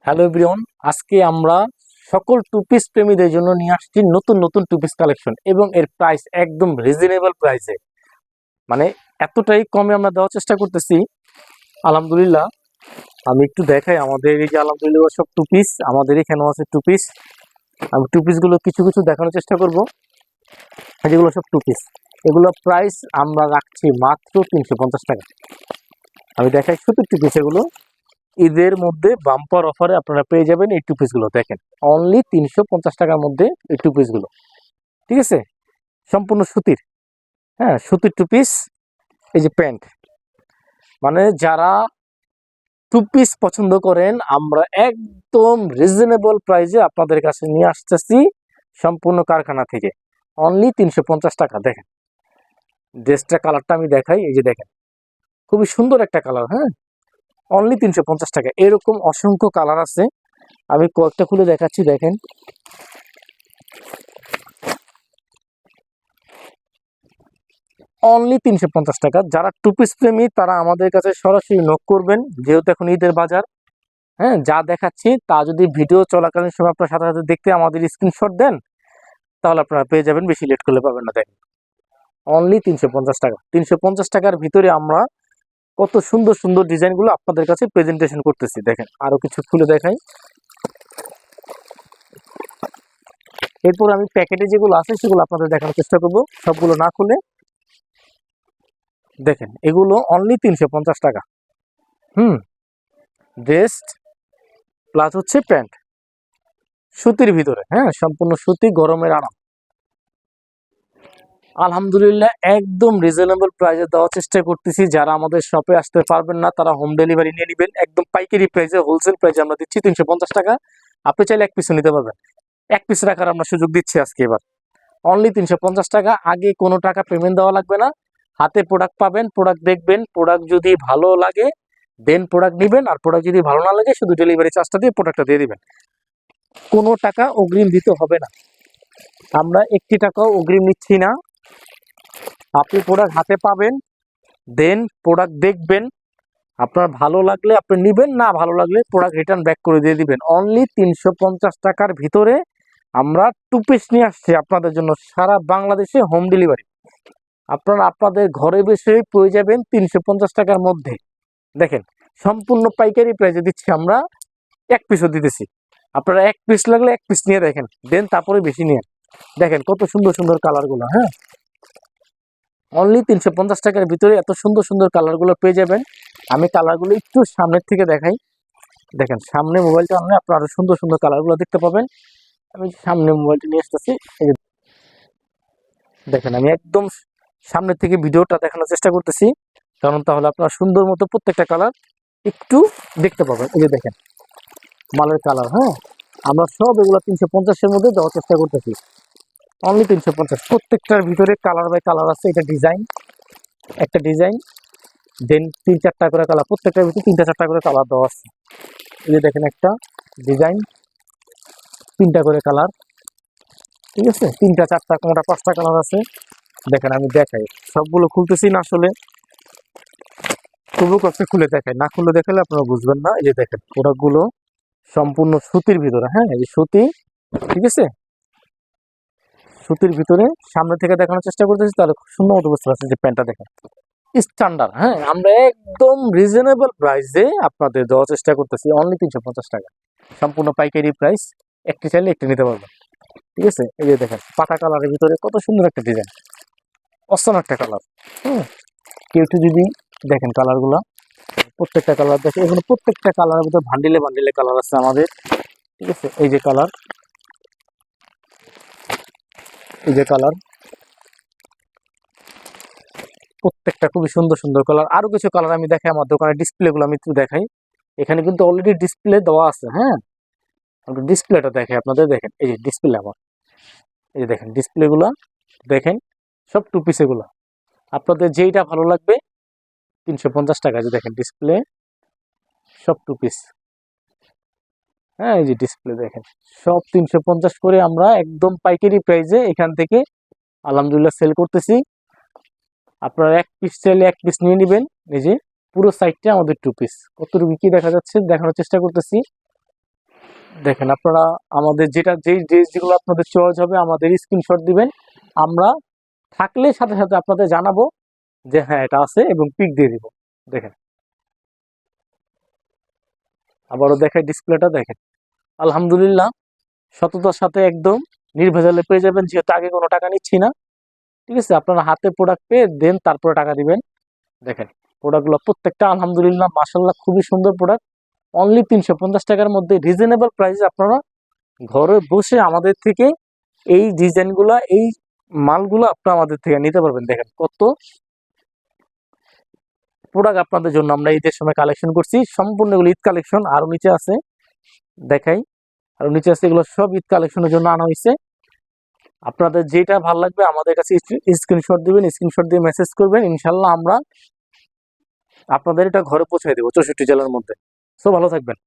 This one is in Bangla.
হ্যালো এভরিওয়ান, আজকে আমরা সকল টু পিস প্রেমীদের জন্য নিয়ে আসছি নতুন নতুন টু পিস কালেকশন এবং এর প্রাইস একদম রিজনেবল প্রাইসে, মানে এতটাই কমে আমরা দেওয়ার চেষ্টা করতেছি। আলহামদুলিল্লাহ, আমি একটু দেখাই আমাদের এই যে আলহামদুলিল্লাহ সব টু পিস আমাদের এখানেও আছে টু পিস। আমি টু পিসগুলো কিছু কিছু দেখানোর চেষ্টা করব। যেগুলো সব টু পিস, এগুলো প্রাইস আমরা রাখছি মাত্র 350 টাকা। আমি দেখাই শুধু টু পিস, এগুলো ঈদের মধ্যে বাম্পার অফারে আপনারা পেয়ে যাবেন। এই টু পিসগুলো দেখেন, অনলি 350 টাকার মধ্যে এই টু পিসগুলো, ঠিক আছে, সম্পূর্ণ সুতির। হ্যাঁ, সুতির টু পিস। এই যে প্যান্ট, মানে যারা টু পিস পছন্দ করেন আমরা একদম রিজনেবল প্রাইসে আপনাদের কাছে নিয়ে আসতেছি সম্পূর্ণ কারখানা থেকে, অনলি 350 টাকা। দেখেন ড্রেসটা, কালারটা আমি দেখাই। এই যে দেখেন, খুবই সুন্দর একটা কালার। হ্যাঁ, অনলি 350 টাকা। এরকম অসংখ্য কালার আছে, আমি কয়েকটা খুলে দেখাচ্ছি। দেখেন, অনলি 350 টাকা। যারা টু পিস প্রেমী তারা আমাদের কাছে সরাসরি নক করবেন, যেহেতু এখন ঈদের বাজার। হ্যাঁ, যা দেখাচ্ছি তা যদি ভিডিও চলাকালীন সময় আপনার সাথে সাথে দেখতে আমাদের স্ক্রিনশট দেন, তাহলে আপনারা পেয়ে যাবেন, বেশি লেট করলে পাবেন না। দেখেন, অনলি 350 টাকা। 350 টাকার ভিতরে আমরা কত সুন্দর সুন্দর ডিজাইনগুলো আপনাদের কাছে প্রেজেন্টেশন করতেছি। দেখেন, আরো কিছু খুলে দেখাই। এরপর আমি প্যাকেটে যেগুলো আছে সেগুলো আপনাদের দেখানোর চেষ্টা করব, সবগুলো না খুলে। দেখেন, এগুলো অনলি 350 টাকা। ড্রেস প্লাস হচ্ছে প্যান্ট, সুতির ভিতরে। হ্যাঁ, সম্পূর্ণ সুতি, গরমের আরাম। আলহামদুলিল্লাহ, একদম রিজনেবল প্রাইসে দেওয়ার চেষ্টা করতেছি। যারা আমাদের শপে আসতে পারবেন না তারা হোম ডেলিভারি নিয়ে নেবেন, একদম পাইকারি প্রাইসে, হোলসেল প্রাইসে আমরা দিচ্ছি 350 টাকা। আপনি চাইলে এক পিসও নিতে পারবেন, এক পিস রাখার আমরা সুযোগ দিচ্ছি আজকে। এবার অনলি 350 টাকা। আগে কোনো টাকা পেমেন্ট দেওয়া লাগবে না, হাতে প্রোডাক্ট পাবেন, প্রোডাক্ট দেখবেন, প্রোডাক্ট যদি ভালো লাগে দেন প্রোডাক্ট নেবেন, আর প্রোডাক্ট যদি ভালো না লাগে শুধু ডেলিভারি চার্জটা দিয়ে প্রোডাক্টটা দিয়ে দিবেন। কোনো টাকা অগ্রিম দিতে হবে না, আমরা একটি টাকাও অগ্রিম নিচ্ছি না। আপনি প্রোডাক্ট হাতে পাবেন, দেন প্রোডাক্ট দেখবেন, আপনার ভালো লাগলে আপনি নেবেন, না ভালো লাগলে প্রোডাক্ট রিটার্ন ব্যাক করে দিয়ে দিবেন। অনলি 350 টাকার ভিতরে আমরা টু পিস নিয়ে আসছি আপনাদের জন্য, সারা বাংলাদেশে হোম ডেলিভারি। আপনারা আপনাদের ঘরে বসে পেয়ে যাবেন 350 টাকার মধ্যে। দেখেন, সম্পূর্ণ পাইকারি প্রাইসে দিচ্ছি আমরা, এক পিসও দিতেছি। আপনারা এক পিস লাগলে এক পিস নিয়ে দেখেন, দেন তারপরে বেশি নিয়ে। দেখেন কত সুন্দর সুন্দর কালারগুলো। হ্যাঁ, অনলি 350 টাকার ভিতরে এত সুন্দর সুন্দর কালারগুলো পেয়ে যাবেন। আমি কালারগুলো একটু সামনের থেকে দেখাই। দেখেন, সামনে মোবাইলটা আনলে আপনারা আরো সুন্দর সুন্দর কালারগুলো দেখতে পাবেন। আমি সামনে মোবাইলটা নিয়ে আসতেছি। এই যে দেখেন, আমি একদম সামনের থেকে ভিডিওটা দেখানোর চেষ্টা করতেছি, কারণ তাহলে আপনারা সুন্দর মতো প্রত্যেকটা কালার একটু দেখতে পাবেন। এই যে দেখেন মালের কালার। হ্যাঁ, আমরা সব এগুলো 350-এর মধ্যে দেওয়ার চেষ্টা করতেছি, অনলি 350। প্রত্যেকটার ভিতরে কালার বাই কালার আছে। এটা ডিজাইন, একটা ডিজাইন, দেন 3-4টা করে কালার, প্রত্যেকটার ভিতরে 3-4টা করে কালার দেওয়া আছে। এই যে দেখেন, একটা ডিজাইন, 3টা করে কালার, ঠিক আছে, 3-4টা কোনটা 5টা কালার আছে। দেখেন, আমি দেখাই, সবগুলো খুলতেছি না আসলে, তবু কষ্ট খুলে দেখাই, না খুলে দেখালে আপনারা বুঝবেন না। এই যে দেখেন প্রোডাক্টগুলো সম্পূর্ণ সুতির ভিতরে। হ্যাঁ, এই যে সুতি, ঠিক আছে, সুতির ভিতরে সামনে থেকে দেখানোর চেষ্টা করতেছি, তাহলে খুব সুন্দর মতো বুঝতে পারছেন। যে প্যান্টটা দেখেন স্ট্যান্ডার্ড। হ্যাঁ, আমরা একদম রিজনেবল প্রাইসে আপনাদের দেওয়ার চেষ্টা করতেছি, অনলি 350 টাকা, সম্পূর্ণ পাইকারি প্রাইস। একটি চাইলে একটি নিতে পারবেন, ঠিক আছে। এই যে দেখেন পাতা কালারের ভিতরে কত সুন্দর একটা ডিজাইন, অসম একটা কালার। হুম, কেউ একটু যদি দেখেন কালারগুলো, প্রত্যেকটা কালার দেখে, এখানে প্রত্যেকটা কালারের ভিতরে ভান্ডিলে ভান্ডিলে কালার আছে আমাদের, ঠিক আছে। এই যে কালার, এই যে কালার, প্রত্যেকটা খুবই সুন্দর সুন্দর কালার। আরো কিছু কালার আমি দেখাই, আমার দোকানের ডিসপ্লে গুলো আমি একটু দেখাই। এখানে কিন্তু অলরেডি ডিসপ্লে দেওয়া আছে। হ্যাঁ, ডিসপ্লেটা দেখাই আপনাদের। দেখেন, এই যে ডিসপ্লে আমার, এই যে দেখেন ডিসপ্লে গুলা দেখেন, সব টু পিস এগুলো। আপনাদের যেইটা ভালো লাগবে 350 টাকা। যে দেখেন ডিসপ্লে, সব টু পিস। হ্যাঁ, এই যে ডিসপ্লে দেখেন, সব 350 করে আমরা একদম পাইকারি প্রাইসে এখান থেকে আলহামদুলিল্লাহ সেল করতেছি। আপনারা এক পিস চাইলে এক পিস নিয়ে নেবেন। এই যে পুরো সাইডটা আমাদের টু পিস। কতটুকু কি দেখা যাচ্ছে দেখানোর চেষ্টা করতেছি। দেখেন আপনারা আমাদের যেই ড্রেসগুলো আপনাদের চয়েস হবে আমাদের স্ক্রিনশট দিবেন, আমরা থাকলে সাথে সাথে আপনাদের জানাবো যে হ্যাঁ এটা আছে এবং পিক দিয়ে দিব। দেখেন আবারও দেখাই ডিসপ্লেটা, দেখেন আলহামদুলিল্লাহ সততার সাথে একদম নির্ভেজালে পেয়ে যাবেন, যেহেতু আগে কোনো টাকা নিচ্ছি না। ঠিক আছে, আপনারা হাতে প্রোডাক্ট পেয়ে দেন তারপরে টাকা দিবেন। দেখেন প্রোডাক্টগুলো প্রত্যেকটা আলহামদুলিল্লাহ মাশাআল্লাহ খুবই সুন্দর প্রোডাক্ট। অনলি 350 টাকার মধ্যে রিজনেবল প্রাইসে আপনারা ঘরে বসে আমাদের থেকে এই ডিজাইনগুলা এই মালগুলো আপনারা আমাদের থেকে নিতে পারবেন। দেখেন কত প্রোডাক্ট আপনাদের জন্য আমরা ঈদের সময় কালেকশন করছি, সম্পূর্ণ এগুলো ঈদ কালেকশন। আরো নিচে আছে দেখাই, আরো নিচে আছে, এগুলো সব ঈদ কালেকশনের জন্য আনা হয়েছে। আপনাদের যেটা ভালো লাগবে আমাদের কাছে স্ক্রিনশট দিবেন, স্ক্রিনশট দিয়ে মেসেজ করবেন, ইনশাল্লাহ আমরা আপনাদের এটা ঘরে পৌঁছে দেবো 64 জেলার মধ্যে। সো ভালো থাকবেন।